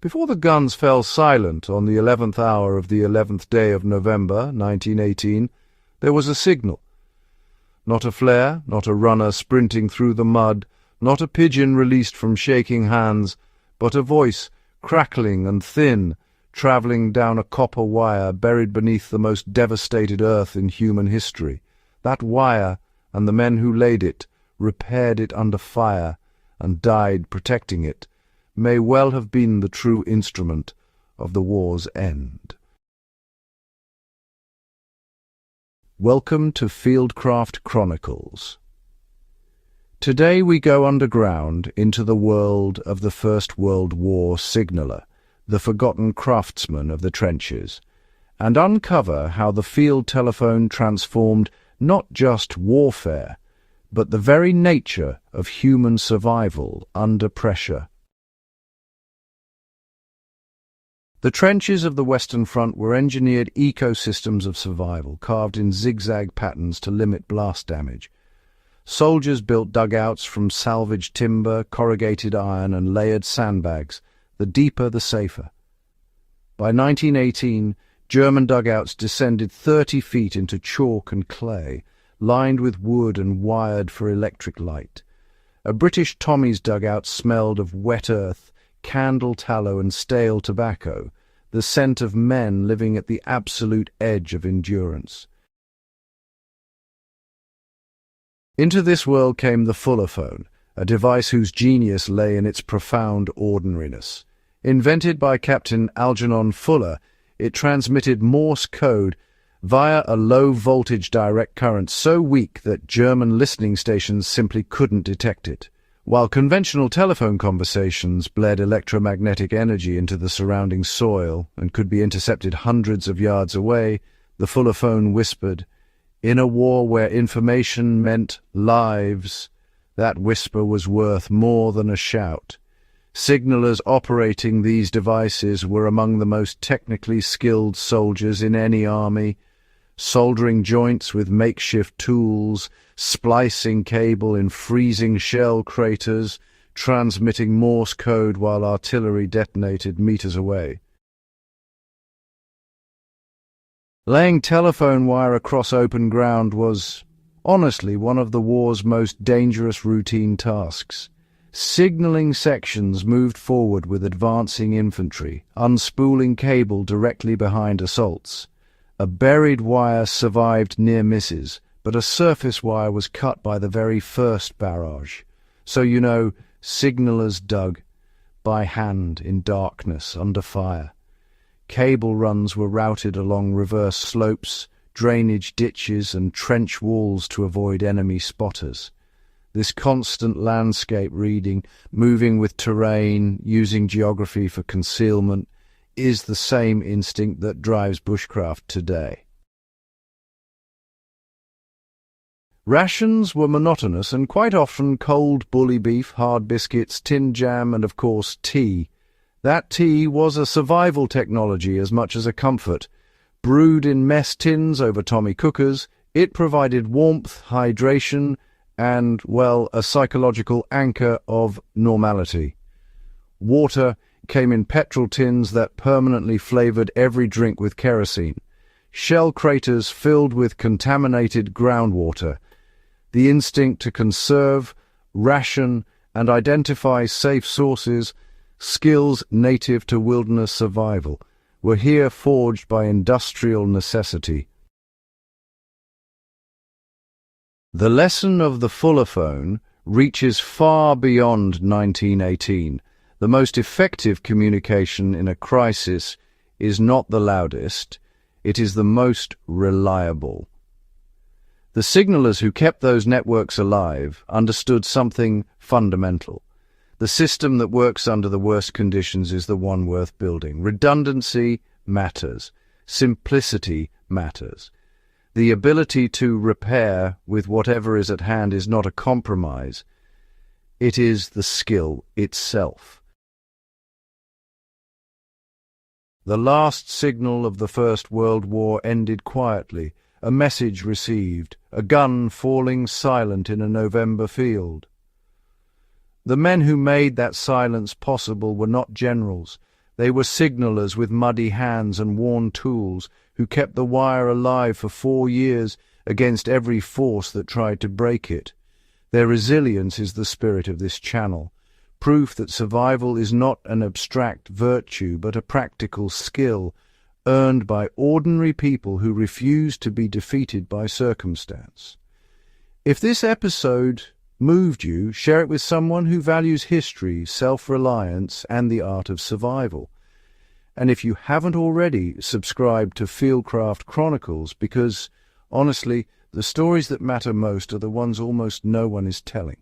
Before the guns fell silent on the 11th hour of the 11th day of November, 1918, there was a signal. Not a flare, not a runner sprinting through the mud, not a pigeon released from shaking hands, but a voice, crackling and thin, travelling down a copper wire buried beneath the most devastated earth in human history. That wire, and the men who laid it, repaired it under fire, and died protecting it, may well have been the true instrument of the war's end. Welcome to Fieldcraft Chronicles. Today we go underground into the world of the First World War signaller, the forgotten craftsman of the trenches, and uncover how the field telephone transformed not just warfare, but the very nature of human survival under pressure. The trenches of the Western Front were engineered ecosystems of survival, carved in zigzag patterns to limit blast damage. Soldiers built dugouts from salvaged timber, corrugated iron, and layered sandbags. The deeper, the safer. By 1918, German dugouts descended 30 feet into chalk and clay, lined with wood and wired for electric light. A British Tommy's dugout smelled of wet earth, candle tallow and stale tobacco, the scent of men living at the absolute edge of endurance. Into this world came the Fullerphone, a device whose genius lay in its profound ordinariness. Invented by Captain Algernon Fuller, it transmitted Morse code via a low-voltage direct current so weak that German listening stations simply couldn't detect it. While conventional telephone conversations bled electromagnetic energy into the surrounding soil and could be intercepted hundreds of yards away, the Fullerphone whispered, "In a war where information meant lives, that whisper was worth more than a shout." Signallers operating these devices were among the most technically skilled soldiers in any army, soldering joints with makeshift tools, splicing cable in freezing shell craters, transmitting Morse code while artillery detonated meters away. Laying telephone wire across open ground was, honestly, one of the war's most dangerous routine tasks. Signalling sections moved forward with advancing infantry, unspooling cable directly behind assaults. A buried wire survived near misses, but a surface wire was cut by the very first barrage. So, signallers dug, by hand in darkness, under fire. Cable runs were routed along reverse slopes, drainage ditches and trench walls to avoid enemy spotters. This constant landscape reading, moving with terrain, using geography for concealment, is the same instinct that drives bushcraft today. Rations were monotonous and quite often cold bully beef, hard biscuits, tin jam and, of course, tea. That tea was a survival technology as much as a comfort. Brewed in mess tins over Tommy cookers, it provided warmth, hydration, and, well, a psychological anchor of normality. Water came in petrol tins that permanently flavoured every drink with kerosene. Shell craters filled with contaminated groundwater. The instinct to conserve, ration, and identify safe sources, skills native to wilderness survival, were here forged by industrial necessity. The lesson of the Fullerphone reaches far beyond 1918. The most effective communication in a crisis is not the loudest, it is the most reliable. The signallers who kept those networks alive understood something fundamental. The system that works under the worst conditions is the one worth building. Redundancy matters. Simplicity matters. The ability to repair with whatever is at hand is not a compromise. It is the skill itself. The last signal of the First World War ended quietly, a message received, a gun falling silent in a November field. The men who made that silence possible were not generals, They were signalers with muddy hands and worn tools who kept the wire alive for 4 years against every force that tried to break it. Their resilience is the spirit of this channel, proof that survival is not an abstract virtue but a practical skill earned by ordinary people who refuse to be defeated by circumstance. If this episode moved you, share it with someone who values history, self-reliance, and the art of survival. And if you haven't already, subscribe to Fieldcraft Chronicles, because, honestly, the stories that matter most are the ones almost no one is telling.